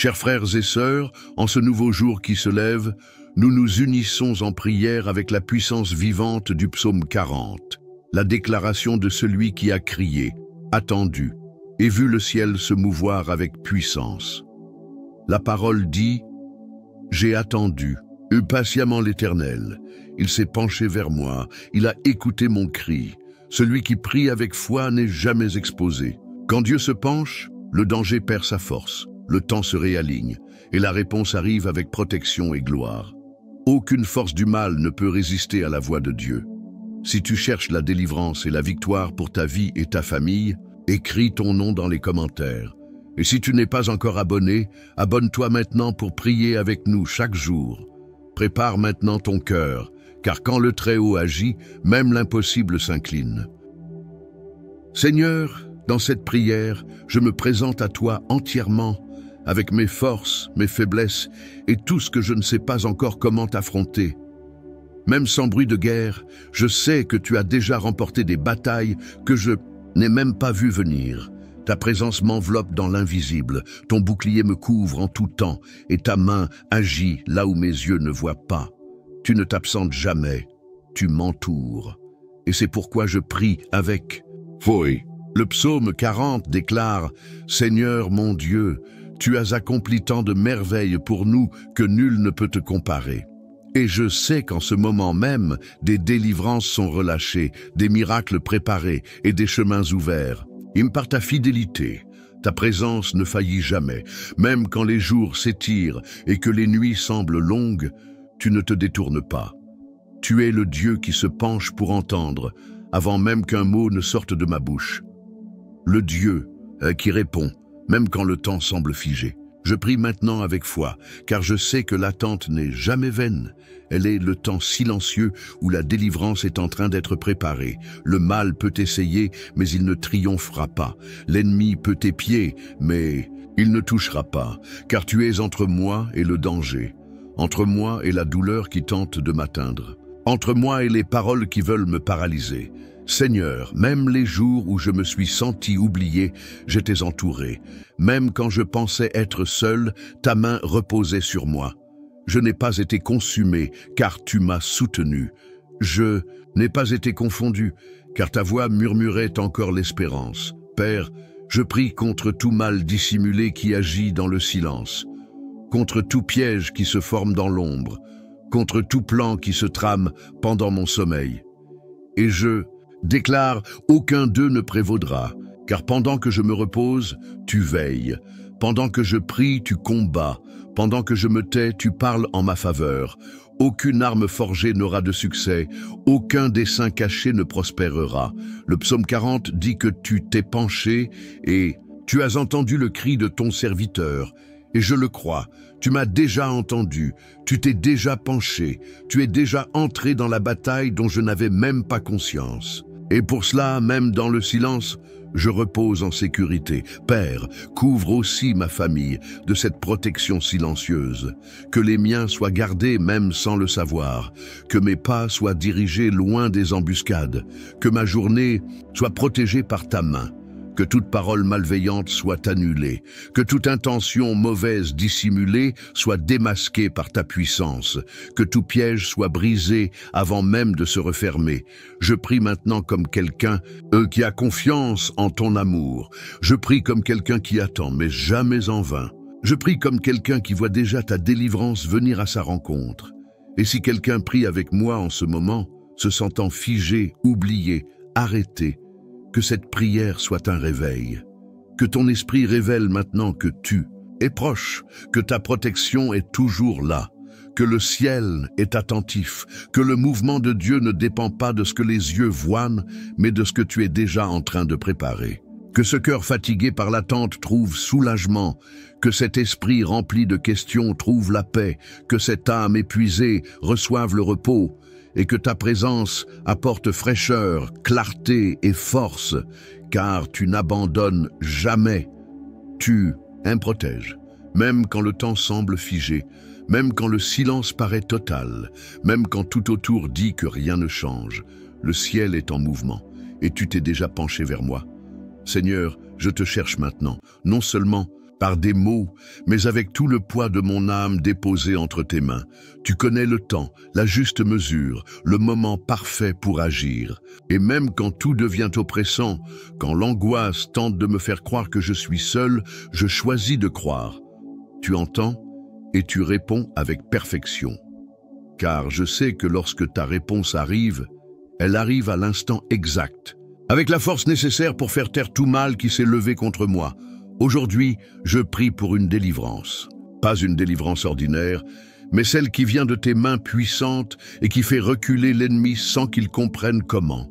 Chers frères et sœurs, en ce nouveau jour qui se lève, nous nous unissons en prière avec la puissance vivante du psaume 40, la déclaration de celui qui a crié, attendu, et vu le ciel se mouvoir avec puissance. La parole dit, « J'ai attendu, eu patiemment l'Éternel. Il s'est penché vers moi, il a écouté mon cri. Celui qui prie avec foi n'est jamais exposé. Quand Dieu se penche, le danger perd sa force, le temps se réaligne, et la réponse arrive avec protection et gloire. Aucune force du mal ne peut résister à la voix de Dieu. Si tu cherches la délivrance et la victoire pour ta vie et ta famille, écris ton nom dans les commentaires. Et si tu n'es pas encore abonné, abonne-toi maintenant pour prier avec nous chaque jour. Prépare maintenant ton cœur, car quand le Très-Haut agit, même l'impossible s'incline. Seigneur, dans cette prière, je me présente à toi entièrement, avec mes forces, mes faiblesses et tout ce que je ne sais pas encore comment affronter. Même sans bruit de guerre, je sais que tu as déjà remporté des batailles que je n'ai même pas vues venir. Ta présence m'enveloppe dans l'invisible, ton bouclier me couvre en tout temps et ta main agit là où mes yeux ne voient pas. Tu ne t'absentes jamais, tu m'entoures. Et c'est pourquoi je prie avec foi. Le psaume 40 déclare « Seigneur mon Dieu, tu as accompli tant de merveilles pour nous que nul ne peut te comparer. Et je sais qu'en ce moment même, des délivrances sont relâchées, des miracles préparés et des chemins ouverts. Par ta fidélité, ta présence ne faillit jamais. Même quand les jours s'étirent et que les nuits semblent longues, tu ne te détournes pas. Tu es le Dieu qui se penche pour entendre, avant même qu'un mot ne sorte de ma bouche. Le Dieu qui répond, même quand le temps semble figé. Je prie maintenant avec foi, car je sais que l'attente n'est jamais vaine. Elle est le temps silencieux où la délivrance est en train d'être préparée. Le mal peut essayer, mais il ne triomphera pas. L'ennemi peut épier, mais il ne touchera pas, car tu es entre moi et le danger, entre moi et la douleur qui tente de m'atteindre, entre moi et les paroles qui veulent me paralyser. Seigneur, même les jours où je me suis senti oublié, j'étais entouré. Même quand je pensais être seul, ta main reposait sur moi. Je n'ai pas été consumé, car tu m'as soutenu. Je n'ai pas été confondu, car ta voix murmurait encore l'espérance. Père, je prie contre tout mal dissimulé qui agit dans le silence, contre tout piège qui se forme dans l'ombre, contre tout plan qui se trame pendant mon sommeil. Et je déclare, aucun d'eux ne prévaudra, car pendant que je me repose, tu veilles. Pendant que je prie, tu combats. Pendant que je me tais, tu parles en ma faveur. Aucune arme forgée n'aura de succès, aucun dessein caché ne prospérera. Le psaume 40 dit que tu t'es penché et tu as entendu le cri de ton serviteur. Et je le crois, tu m'as déjà entendu, tu t'es déjà penché, tu es déjà entré dans la bataille dont je n'avais même pas conscience. Et pour cela, même dans le silence, je repose en sécurité. Père, couvre aussi ma famille de cette protection silencieuse. Que les miens soient gardés même sans le savoir. Que mes pas soient dirigés loin des embuscades. Que ma journée soit protégée par ta main. Que toute parole malveillante soit annulée, que toute intention mauvaise dissimulée soit démasquée par ta puissance, que tout piège soit brisé avant même de se refermer. Je prie maintenant comme quelqu'un qui a confiance en ton amour. Je prie comme quelqu'un qui attend, mais jamais en vain. Je prie comme quelqu'un qui voit déjà ta délivrance venir à sa rencontre. Et si quelqu'un prie avec moi en ce moment, se sentant figé, oublié, arrêté, que cette prière soit un réveil. Que ton esprit révèle maintenant que tu es proche, que ta protection est toujours là, que le ciel est attentif, que le mouvement de Dieu ne dépend pas de ce que les yeux voient, mais de ce que tu es déjà en train de préparer. Que ce cœur fatigué par l'attente trouve soulagement, que cet esprit rempli de questions trouve la paix, que cette âme épuisée reçoive le repos, et que ta présence apporte fraîcheur, clarté et force, car tu n'abandonnes jamais. Tu me protèges, même quand le temps semble figé, même quand le silence paraît total, même quand tout autour dit que rien ne change. Le ciel est en mouvement, et tu t'es déjà penché vers moi. Seigneur, je te cherche maintenant, non seulement par des mots, mais avec tout le poids de mon âme déposé entre tes mains. Tu connais le temps, la juste mesure, le moment parfait pour agir. Et même quand tout devient oppressant, quand l'angoisse tente de me faire croire que je suis seul, je choisis de croire. Tu entends et tu réponds avec perfection. Car je sais que lorsque ta réponse arrive, elle arrive à l'instant exact, avec la force nécessaire pour faire taire tout mal qui s'est levé contre moi. Aujourd'hui, je prie pour une délivrance. Pas une délivrance ordinaire, mais celle qui vient de tes mains puissantes et qui fait reculer l'ennemi sans qu'il comprenne comment.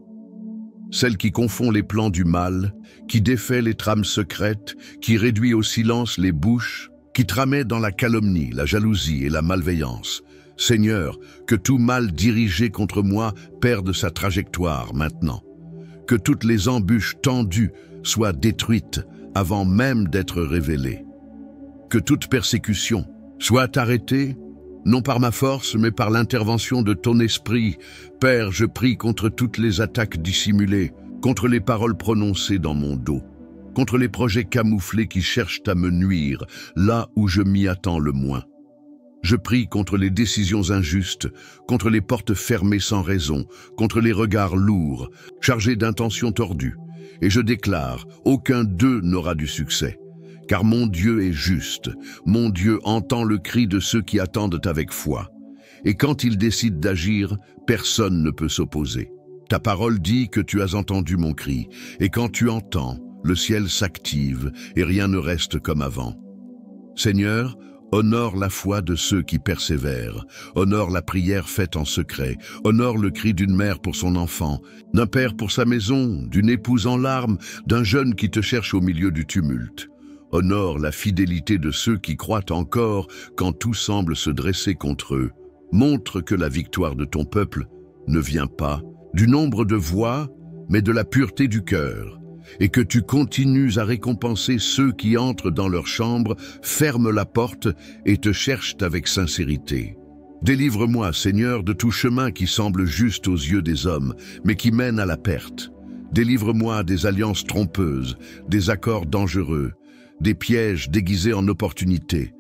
Celle qui confond les plans du mal, qui défait les trames secrètes, qui réduit au silence les bouches, qui tramait dans la calomnie, la jalousie et la malveillance. Seigneur, que tout mal dirigé contre moi perde sa trajectoire maintenant. Que toutes les embûches tendues soient détruites avant même d'être révélées. Que toute persécution soit arrêtée, non par ma force, mais par l'intervention de ton esprit. Père, je prie contre toutes les attaques dissimulées, contre les paroles prononcées dans mon dos, contre les projets camouflés qui cherchent à me nuire, là où je m'y attends le moins. Je prie contre les décisions injustes, contre les portes fermées sans raison, contre les regards lourds, chargés d'intentions tordues. Et je déclare, aucun d'eux n'aura du succès. Car mon Dieu est juste, mon Dieu entend le cri de ceux qui attendent avec foi. Et quand il décide d'agir, personne ne peut s'opposer. Ta parole dit que tu as entendu mon cri, et quand tu entends, le ciel s'active et rien ne reste comme avant. Seigneur, honore la foi de ceux qui persévèrent, honore la prière faite en secret, honore le cri d'une mère pour son enfant, d'un père pour sa maison, d'une épouse en larmes, d'un jeune qui te cherche au milieu du tumulte. Honore la fidélité de ceux qui croient encore quand tout semble se dresser contre eux. Montre que la victoire de ton peuple ne vient pas du nombre de voix, mais de la pureté du cœur. Et que tu continues à récompenser ceux qui entrent dans leur chambre, ferment la porte et te cherchent avec sincérité. Délivre-moi, Seigneur, de tout chemin qui semble juste aux yeux des hommes, mais qui mène à la perte. Délivre-moi des alliances trompeuses, des accords dangereux, des pièges déguisés en opportunités.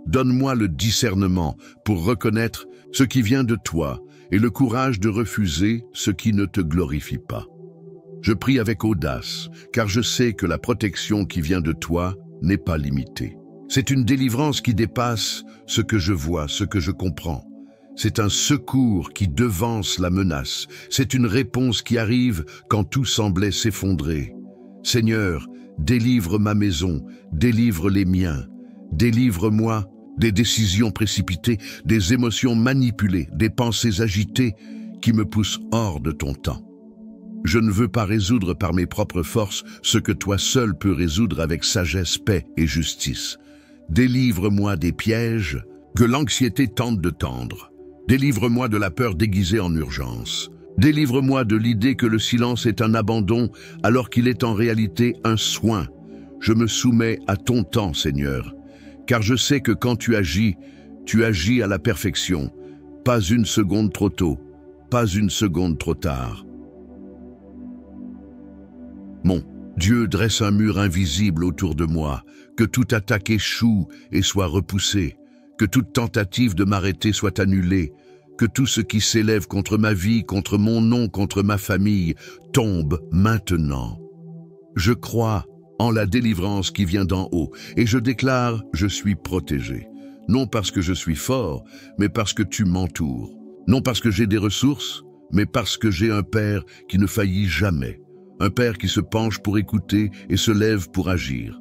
Donne-moi le discernement pour reconnaître ce qui vient de toi et le courage de refuser ce qui ne te glorifie pas. Je prie avec audace, car je sais que la protection qui vient de toi n'est pas limitée. C'est une délivrance qui dépasse ce que je vois, ce que je comprends. C'est un secours qui devance la menace. C'est une réponse qui arrive quand tout semblait s'effondrer. Seigneur, délivre ma maison, délivre les miens. Délivre-moi des décisions précipitées, des émotions manipulées, des pensées agitées qui me poussent hors de ton temps. Je ne veux pas résoudre par mes propres forces ce que toi seul peux résoudre avec sagesse, paix et justice. Délivre-moi des pièges que l'anxiété tente de tendre. Délivre-moi de la peur déguisée en urgence. Délivre-moi de l'idée que le silence est un abandon alors qu'il est en réalité un soin. Je me soumets à ton temps, Seigneur, car je sais que quand tu agis à la perfection. Pas une seconde trop tôt, pas une seconde trop tard. Mon Dieu dresse un mur invisible autour de moi, que toute attaque échoue et soit repoussée, que toute tentative de m'arrêter soit annulée, que tout ce qui s'élève contre ma vie, contre mon nom, contre ma famille, tombe maintenant. Je crois en la délivrance qui vient d'en haut, et je déclare, je suis protégé. Non parce que je suis fort, mais parce que tu m'entoures. Non parce que j'ai des ressources, mais parce que j'ai un Père qui ne faillit jamais. Un Père qui se penche pour écouter et se lève pour agir.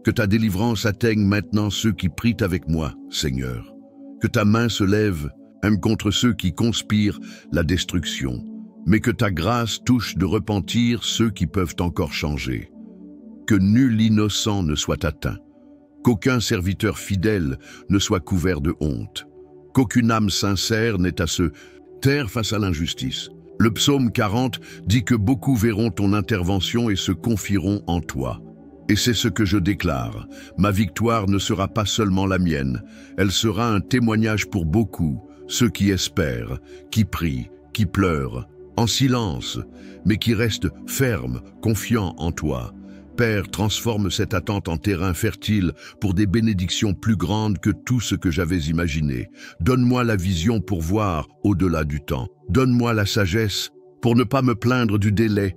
Que ta délivrance atteigne maintenant ceux qui prient avec moi, Seigneur. Que ta main se lève, même contre ceux qui conspirent la destruction. Mais que ta grâce touche de repentir ceux qui peuvent encore changer. Que nul innocent ne soit atteint. Qu'aucun serviteur fidèle ne soit couvert de honte. Qu'aucune âme sincère n'ait à se taire face à l'injustice. Le psaume 40 dit que beaucoup verront ton intervention et se confieront en toi. Et c'est ce que je déclare. Ma victoire ne sera pas seulement la mienne, elle sera un témoignage pour beaucoup, ceux qui espèrent, qui prient, qui pleurent, en silence, mais qui restent fermes, confiants en toi. Père, transforme cette attente en terrain fertile pour des bénédictions plus grandes que tout ce que j'avais imaginé. Donne-moi la vision pour voir au-delà du temps. Donne-moi la sagesse pour ne pas me plaindre du délai,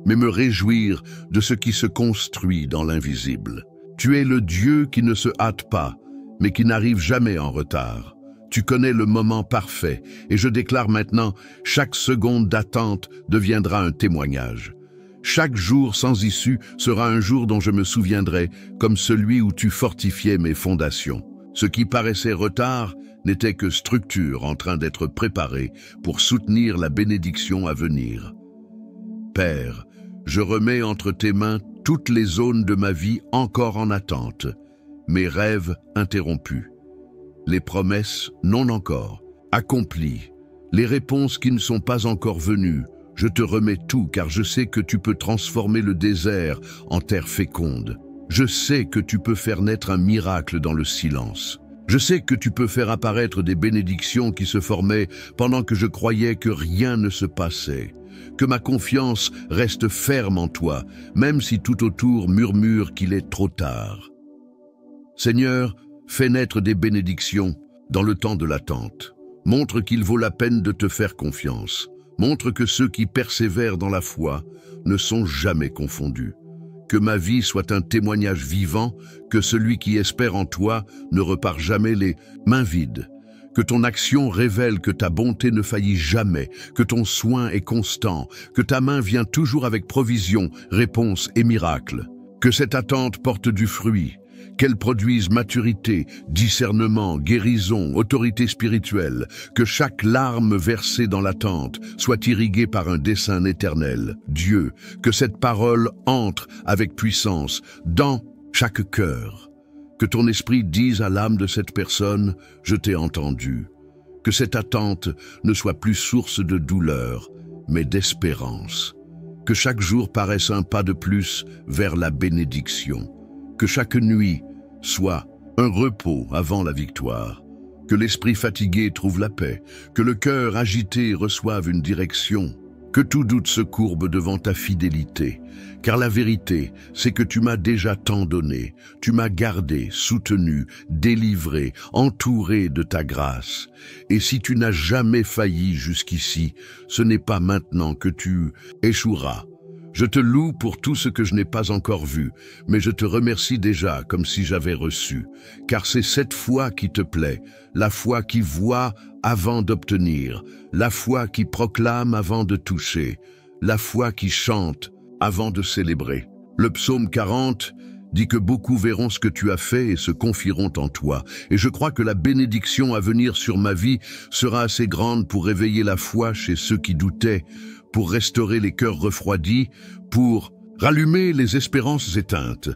mais me réjouir de ce qui se construit dans l'invisible. Tu es le Dieu qui ne se hâte pas, mais qui n'arrive jamais en retard. Tu connais le moment parfait, et je déclare maintenant, chaque seconde d'attente deviendra un témoignage. Chaque jour sans issue sera un jour dont je me souviendrai, comme celui où tu fortifiais mes fondations. Ce qui paraissait retard n'était que structure en train d'être préparée pour soutenir la bénédiction à venir. Père, je remets entre tes mains toutes les zones de ma vie encore en attente, mes rêves interrompus, les promesses non encore accomplies, les réponses qui ne sont pas encore venues. Je te remets tout car je sais que tu peux transformer le désert en terre féconde. Je sais que tu peux faire naître un miracle dans le silence. Je sais que tu peux faire apparaître des bénédictions qui se formaient pendant que je croyais que rien ne se passait. Que ma confiance reste ferme en toi, même si tout autour murmure qu'il est trop tard. Seigneur, fais naître des bénédictions dans le temps de l'attente. Montre qu'il vaut la peine de te faire confiance. Montre que ceux qui persévèrent dans la foi ne sont jamais confondus. Que ma vie soit un témoignage vivant, que celui qui espère en toi ne repart jamais les mains vides. Que ton action révèle que ta bonté ne faillit jamais, que ton soin est constant, que ta main vient toujours avec provision, réponse et miracle. Que cette attente porte du fruit, qu'elle produise maturité, discernement, guérison, autorité spirituelle, que chaque larme versée dans l'attente soit irriguée par un dessein éternel. Dieu, que cette parole entre avec puissance dans chaque cœur. Que ton esprit dise à l'âme de cette personne, je t'ai entendu. Que cette attente ne soit plus source de douleur, mais d'espérance. Que chaque jour paraisse un pas de plus vers la bénédiction. Que chaque nuit soit un repos avant la victoire. Que l'esprit fatigué trouve la paix. Que le cœur agité reçoive une direction. Que tout doute se courbe devant ta fidélité. Car la vérité, c'est que tu m'as déjà tant donné. Tu m'as gardé, soutenu, délivré, entouré de ta grâce. Et si tu n'as jamais failli jusqu'ici, ce n'est pas maintenant que tu échoueras. Je te loue pour tout ce que je n'ai pas encore vu, mais je te remercie déjà comme si j'avais reçu. Car c'est cette foi qui te plaît, la foi qui voit avant d'obtenir, la foi qui proclame avant de toucher, la foi qui chante avant de célébrer. Le psaume 40 dit que beaucoup verront ce que tu as fait et se confieront en toi. Et je crois que la bénédiction à venir sur ma vie sera assez grande pour réveiller la foi chez ceux qui doutaient, pour restaurer les cœurs refroidis, pour rallumer les espérances éteintes.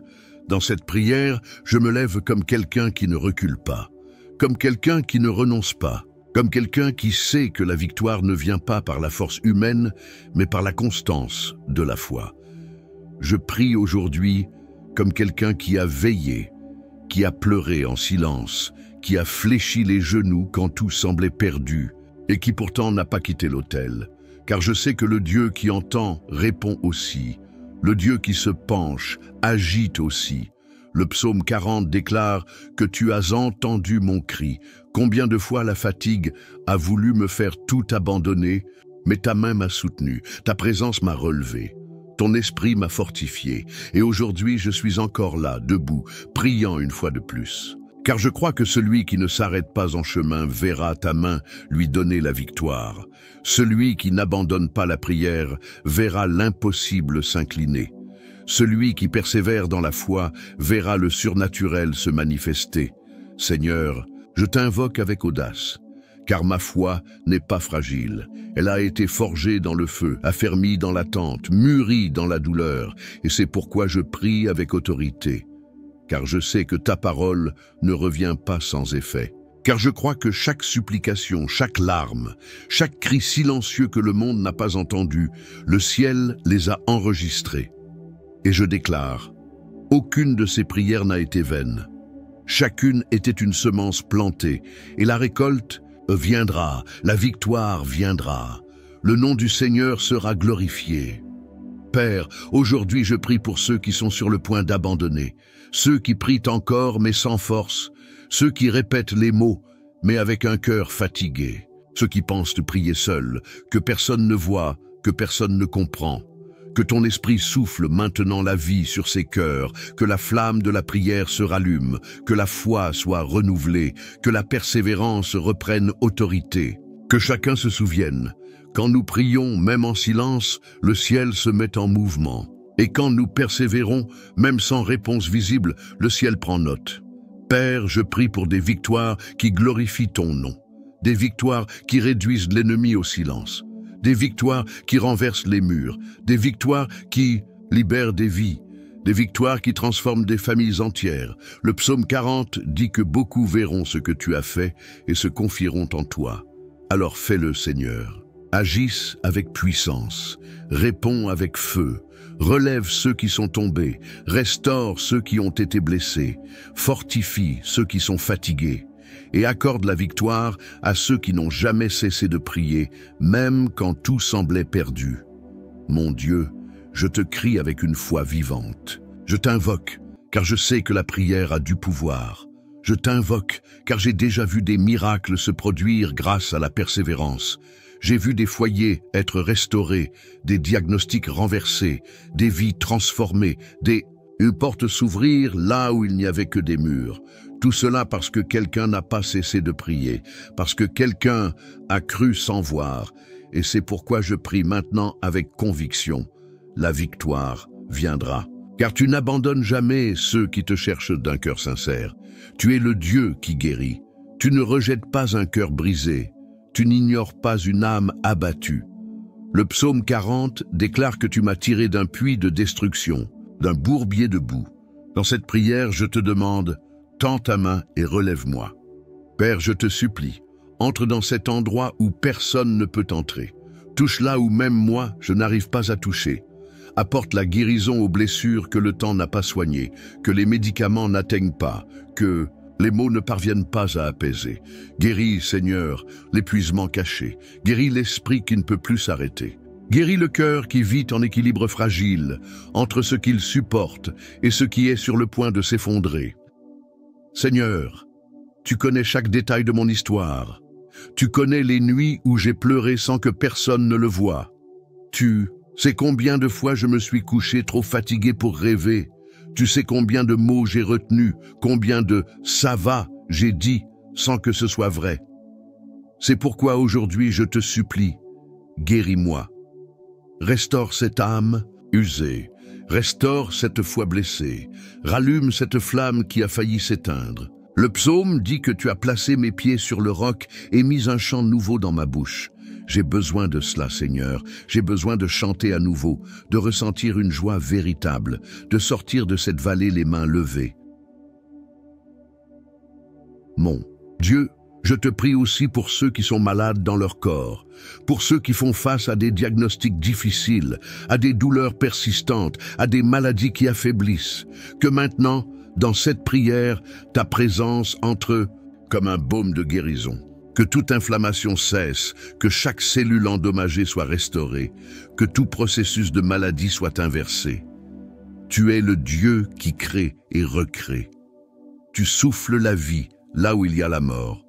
Dans cette prière, je me lève comme quelqu'un qui ne recule pas, comme quelqu'un qui ne renonce pas, comme quelqu'un qui sait que la victoire ne vient pas par la force humaine, mais par la constance de la foi. Je prie aujourd'hui comme quelqu'un qui a veillé, qui a pleuré en silence, qui a fléchi les genoux quand tout semblait perdu, et qui pourtant n'a pas quitté l'autel. Car je sais que le Dieu qui entend répond aussi. Le Dieu qui se penche agite aussi. Le psaume 40 déclare que tu as entendu mon cri. Combien de fois la fatigue a voulu me faire tout abandonner, mais ta main m'a soutenu, ta présence m'a relevé. Ton esprit m'a fortifié, et aujourd'hui je suis encore là, debout, priant une fois de plus. Car je crois que celui qui ne s'arrête pas en chemin verra ta main lui donner la victoire. Celui qui n'abandonne pas la prière verra l'impossible s'incliner. Celui qui persévère dans la foi verra le surnaturel se manifester. Seigneur, je t'invoque avec audace, car ma foi n'est pas fragile. Elle a été forgée dans le feu, affermie dans l'attente, mûrie dans la douleur, et c'est pourquoi je prie avec autorité. Car je sais que ta parole ne revient pas sans effet. Car je crois que chaque supplication, chaque larme, chaque cri silencieux que le monde n'a pas entendu, le ciel les a enregistrés. Et je déclare, aucune de ces prières n'a été vaine. Chacune était une semence plantée, et la récolte viendra, la victoire viendra. Le nom du Seigneur sera glorifié. Père, aujourd'hui je prie pour ceux qui sont sur le point d'abandonner, ceux qui prient encore mais sans force, ceux qui répètent les mots mais avec un cœur fatigué, ceux qui pensent te prier seuls, que personne ne voit, que personne ne comprend. Que ton esprit souffle maintenant la vie sur ces cœurs, que la flamme de la prière se rallume, que la foi soit renouvelée, que la persévérance reprenne autorité. Que chacun se souvienne, quand nous prions, même en silence, le ciel se met en mouvement. Et quand nous persévérons, même sans réponse visible, le ciel prend note. Père, je prie pour des victoires qui glorifient ton nom, des victoires qui réduisent l'ennemi au silence, des victoires qui renversent les murs, des victoires qui libèrent des vies, des victoires qui transforment des familles entières. Le psaume 40 dit que beaucoup verront ce que tu as fait et se confieront en toi. Alors fais-le, Seigneur. Agisse avec puissance, réponds avec feu, relève ceux qui sont tombés, restaure ceux qui ont été blessés, fortifie ceux qui sont fatigués, et accorde la victoire à ceux qui n'ont jamais cessé de prier, même quand tout semblait perdu. Mon Dieu, je te crie avec une foi vivante. Je t'invoque, car je sais que la prière a du pouvoir. Je t'invoque, car j'ai déjà vu des miracles se produire grâce à la persévérance. J'ai vu des foyers être restaurés, des diagnostics renversés, des vies transformées, des portes s'ouvrir là où il n'y avait que des murs. Tout cela parce que quelqu'un n'a pas cessé de prier, parce que quelqu'un a cru sans voir. Et c'est pourquoi je prie maintenant avec conviction. La victoire viendra. Car tu n'abandonnes jamais ceux qui te cherchent d'un cœur sincère. Tu es le Dieu qui guérit. Tu ne rejettes pas un cœur brisé. Tu n'ignores pas une âme abattue. Le psaume 40 déclare que tu m'as tiré d'un puits de destruction, d'un bourbier de boue. Dans cette prière, je te demande, tends ta main et relève-moi. Père, je te supplie, entre dans cet endroit où personne ne peut entrer. Touche là où même moi, je n'arrive pas à toucher. Apporte la guérison aux blessures que le temps n'a pas soignées, que les médicaments n'atteignent pas, que les mots ne parviennent pas à apaiser. Guéris, Seigneur, l'épuisement caché. Guéris l'esprit qui ne peut plus s'arrêter. Guéris le cœur qui vit en équilibre fragile, entre ce qu'il supporte et ce qui est sur le point de s'effondrer. Seigneur, tu connais chaque détail de mon histoire. Tu connais les nuits où j'ai pleuré sans que personne ne le voie. Tu sais combien de fois je me suis couché trop fatigué pour rêver. Tu sais combien de mots j'ai retenus, combien de « ça va » j'ai dit sans que ce soit vrai. C'est pourquoi aujourd'hui je te supplie, guéris-moi. Restaure cette âme usée, restaure cette foi blessée, rallume cette flamme qui a failli s'éteindre. Le psaume dit que tu as placé mes pieds sur le roc et mis un chant nouveau dans ma bouche. J'ai besoin de cela, Seigneur. J'ai besoin de chanter à nouveau, de ressentir une joie véritable, de sortir de cette vallée les mains levées. Mon Dieu, je te prie aussi pour ceux qui sont malades dans leur corps, pour ceux qui font face à des diagnostics difficiles, à des douleurs persistantes, à des maladies qui affaiblissent. Que maintenant, dans cette prière, ta présence entre eux comme un baume de guérison. Que toute inflammation cesse, que chaque cellule endommagée soit restaurée, que tout processus de maladie soit inversé. Tu es le Dieu qui crée et recrée. Tu souffles la vie là où il y a la mort.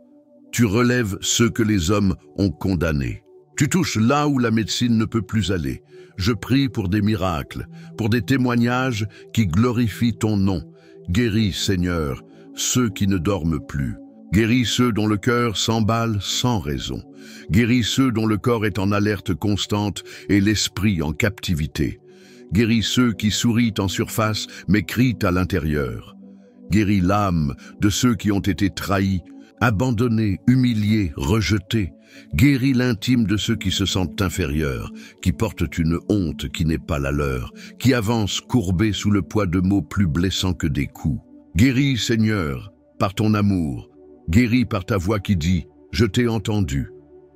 Tu relèves ceux que les hommes ont condamnés. Tu touches là où la médecine ne peut plus aller. Je prie pour des miracles, pour des témoignages qui glorifient ton nom. Guéris, Seigneur, ceux qui ne dorment plus. Guéris ceux dont le cœur s'emballe sans raison. Guéris ceux dont le corps est en alerte constante et l'esprit en captivité. Guéris ceux qui sourient en surface mais crient à l'intérieur. Guéris l'âme de ceux qui ont été trahis, abandonnés, humiliés, rejetés. Guéris l'intime de ceux qui se sentent inférieurs, qui portent une honte qui n'est pas la leur, qui avancent courbés sous le poids de mots plus blessants que des coups. Guéris, Seigneur, par ton amour. Guéris par ta voix qui dit « Je t'ai entendu ».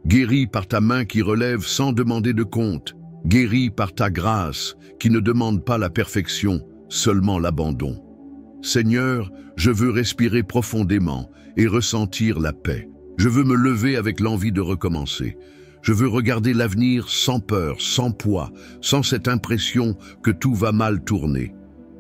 Guéris par ta main qui relève sans demander de compte. Guéris par ta grâce qui ne demande pas la perfection, seulement l'abandon. Seigneur, je veux respirer profondément et ressentir la paix. Je veux me lever avec l'envie de recommencer. Je veux regarder l'avenir sans peur, sans poids, sans cette impression que tout va mal tourner.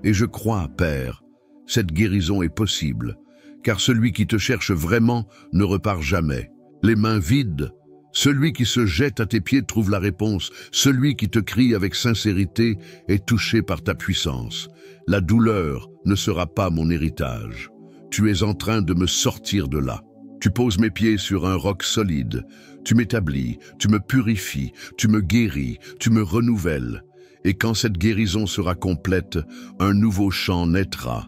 Et je crois, Père, cette guérison est possible, car celui qui te cherche vraiment ne repart jamais. Les mains vides, celui qui se jette à tes pieds trouve la réponse. Celui qui te crie avec sincérité est touché par ta puissance. La douleur ne sera pas mon héritage. Tu es en train de me sortir de là. Tu poses mes pieds sur un roc solide. Tu m'établis, tu me purifies, tu me guéris, tu me renouvelles. Et quand cette guérison sera complète, un nouveau chant naîtra.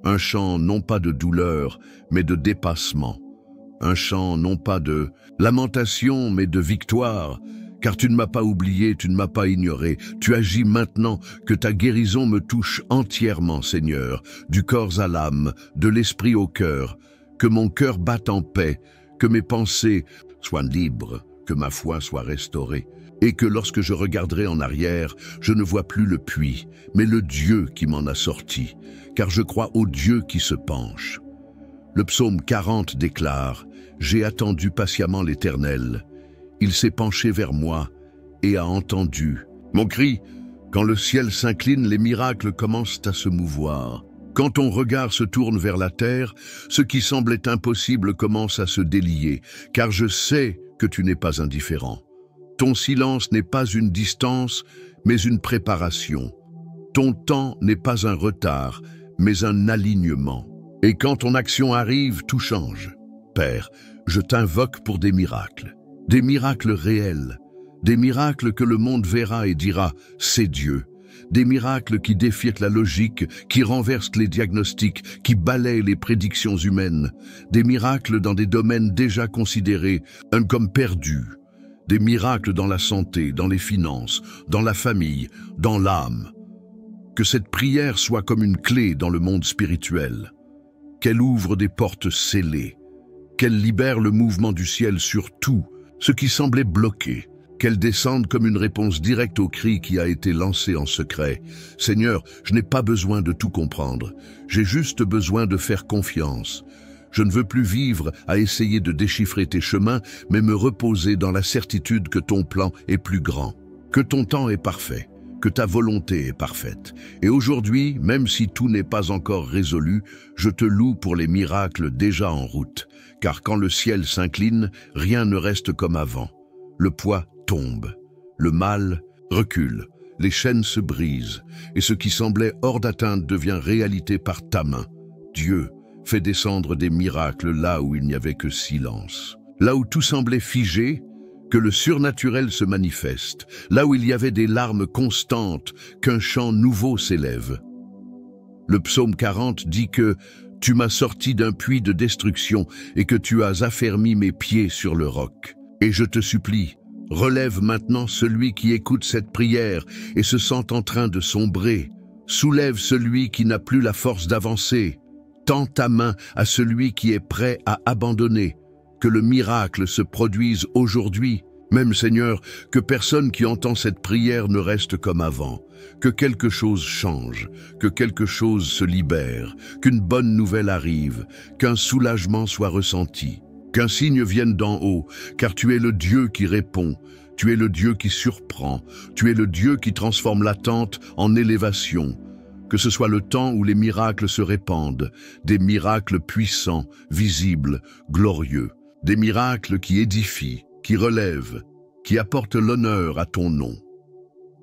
Un chant non pas de douleur, mais de dépassement. Un chant non pas de lamentation, mais de victoire, car tu ne m'as pas oublié, tu ne m'as pas ignoré. Tu agis maintenant, que ta guérison me touche entièrement, Seigneur, du corps à l'âme, de l'esprit au cœur, que mon cœur batte en paix, que mes pensées soient libres, que ma foi soit restaurée, et que lorsque je regarderai en arrière, je ne vois plus le puits, mais le Dieu qui m'en a sorti, car je crois au Dieu qui se penche. Le psaume 40 déclare « J'ai attendu patiemment l'Éternel. Il s'est penché vers moi et a entendu mon cri. Quand le ciel s'incline, les miracles commencent à se mouvoir. Quand ton regard se tourne vers la terre, ce qui semblait impossible commence à se délier, car je sais que tu n'es pas indifférent. Ton silence n'est pas une distance, mais une préparation. Ton temps n'est pas un retard, mais un alignement. Et quand ton action arrive, tout change. Père, je t'invoque pour des miracles réels, des miracles que le monde verra et dira « c'est Dieu », des miracles qui défient la logique, qui renversent les diagnostics, qui balayent les prédictions humaines, des miracles dans des domaines déjà considérés comme perdus, des miracles dans la santé, dans les finances, dans la famille, dans l'âme. Que cette prière soit comme une clé dans le monde spirituel, qu'elle ouvre des portes scellées, qu'elle libère le mouvement du ciel sur tout ce qui semblait bloqué, qu'elle descende comme une réponse directe au cri qui a été lancé en secret. Seigneur, je n'ai pas besoin de tout comprendre, j'ai juste besoin de faire confiance. Je ne veux plus vivre à essayer de déchiffrer tes chemins, mais me reposer dans la certitude que ton plan est plus grand, que ton temps est parfait, que ta volonté est parfaite. Et aujourd'hui, même si tout n'est pas encore résolu, je te loue pour les miracles déjà en route, car quand le ciel s'incline, rien ne reste comme avant. Le poids tombe, le mal recule, les chaînes se brisent, et ce qui semblait hors d'atteinte devient réalité par ta main. Dieu fait descendre des miracles là où il n'y avait que silence. Là où tout semblait figé, que le surnaturel se manifeste. Là où il y avait des larmes constantes, qu'un chant nouveau s'élève. Le psaume 40 dit que « Tu m'as sorti d'un puits de destruction et que tu as affermi mes pieds sur le roc. » Et je te supplie, relève maintenant celui qui écoute cette prière et se sent en train de sombrer. Soulève celui qui n'a plus la force d'avancer. Tends ta main à celui qui est prêt à abandonner. Que le miracle se produise aujourd'hui. Même Seigneur, que personne qui entend cette prière ne reste comme avant. Que quelque chose change, que quelque chose se libère, qu'une bonne nouvelle arrive, qu'un soulagement soit ressenti. Qu'un signe vienne d'en haut, car tu es le Dieu qui répond, tu es le Dieu qui surprend, tu es le Dieu qui transforme l'attente en élévation. Que ce soit le temps où les miracles se répandent, des miracles puissants, visibles, glorieux, des miracles qui édifient, qui relèvent, qui apportent l'honneur à ton nom.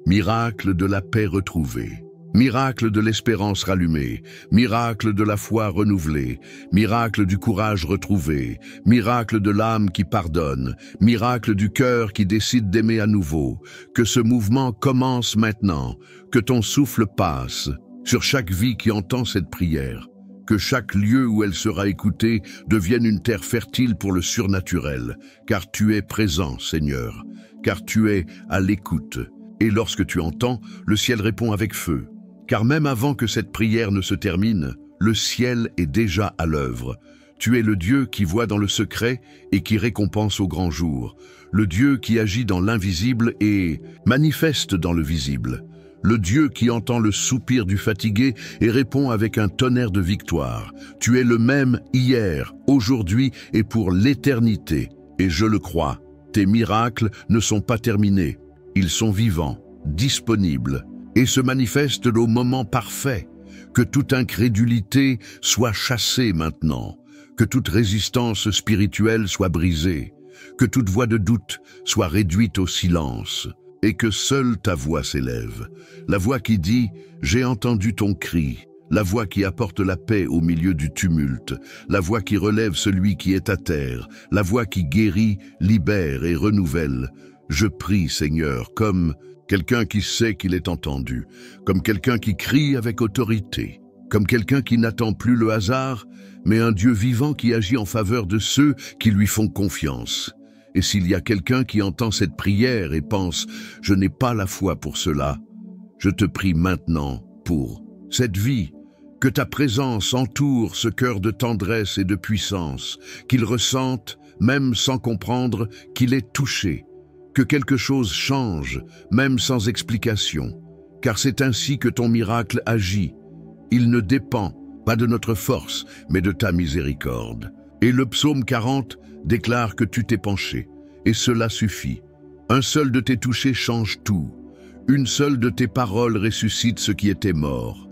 Miracle de la paix retrouvée. Miracle de l'espérance rallumée, miracle de la foi renouvelée, miracle du courage retrouvé, miracle de l'âme qui pardonne, miracle du cœur qui décide d'aimer à nouveau. Que ce mouvement commence maintenant, que ton souffle passe sur chaque vie qui entend cette prière, que chaque lieu où elle sera écoutée devienne une terre fertile pour le surnaturel, car tu es présent, Seigneur, car tu es à l'écoute. Et lorsque tu entends, le ciel répond avec feu. Car même avant que cette prière ne se termine, le ciel est déjà à l'œuvre. Tu es le Dieu qui voit dans le secret et qui récompense au grand jour. Le Dieu qui agit dans l'invisible et manifeste dans le visible. Le Dieu qui entend le soupir du fatigué et répond avec un tonnerre de victoire. Tu es le même hier, aujourd'hui et pour l'éternité. Et je le crois. Tes miracles ne sont pas terminés. Ils sont vivants, disponibles, et se manifestent au moment parfait. Que toute incrédulité soit chassée maintenant, que toute résistance spirituelle soit brisée, que toute voix de doute soit réduite au silence, et que seule ta voix s'élève, la voix qui dit « J'ai entendu ton cri », la voix qui apporte la paix au milieu du tumulte, la voix qui relève celui qui est à terre, la voix qui guérit, libère et renouvelle. Je prie, Seigneur, comme quelqu'un qui sait qu'il est entendu, comme quelqu'un qui crie avec autorité, comme quelqu'un qui n'attend plus le hasard, mais un Dieu vivant qui agit en faveur de ceux qui lui font confiance. Et s'il y a quelqu'un qui entend cette prière et pense « Je n'ai pas la foi pour cela », je te prie maintenant pour cette vie, que ta présence entoure ce cœur de tendresse et de puissance, qu'il ressente, même sans comprendre, qu'il est touché, que quelque chose change, même sans explication, car c'est ainsi que ton miracle agit. Il ne dépend pas de notre force, mais de ta miséricorde. Et le psaume 40 déclare que tu t'es penché, et cela suffit. Un seul de tes touchés change tout. Une seule de tes paroles ressuscite ce qui était mort.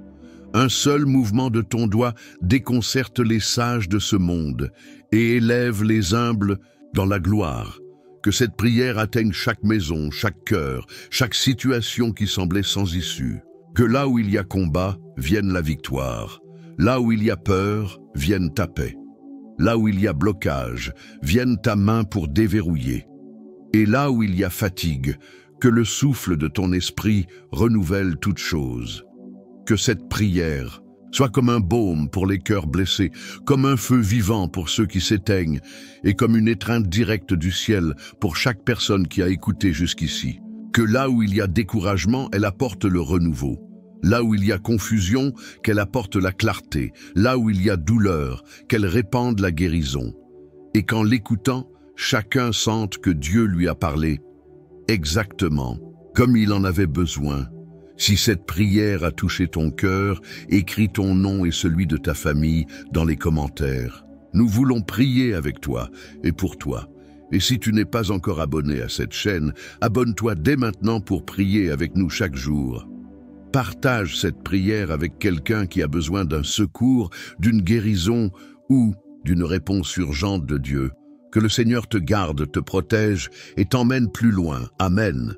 Un seul mouvement de ton doigt déconcerte les sages de ce monde et élève les humbles dans la gloire. Que cette prière atteigne chaque maison, chaque cœur, chaque situation qui semblait sans issue. Que là où il y a combat, vienne la victoire. Là où il y a peur, vienne ta paix. Là où il y a blocage, vienne ta main pour déverrouiller. Et là où il y a fatigue, que le souffle de ton esprit renouvelle toutes choses. Que cette prière soit comme un baume pour les cœurs blessés, comme un feu vivant pour ceux qui s'éteignent, et comme une étreinte directe du ciel pour chaque personne qui a écouté jusqu'ici. Que là où il y a découragement, elle apporte le renouveau. Là où il y a confusion, qu'elle apporte la clarté. Là où il y a douleur, qu'elle répande la guérison. Et qu'en l'écoutant, chacun sente que Dieu lui a parlé exactement comme il en avait besoin. Si cette prière a touché ton cœur, écris ton nom et celui de ta famille dans les commentaires. Nous voulons prier avec toi et pour toi. Et si tu n'es pas encore abonné à cette chaîne, abonne-toi dès maintenant pour prier avec nous chaque jour. Partage cette prière avec quelqu'un qui a besoin d'un secours, d'une guérison ou d'une réponse urgente de Dieu. Que le Seigneur te garde, te protège et t'emmène plus loin. Amen.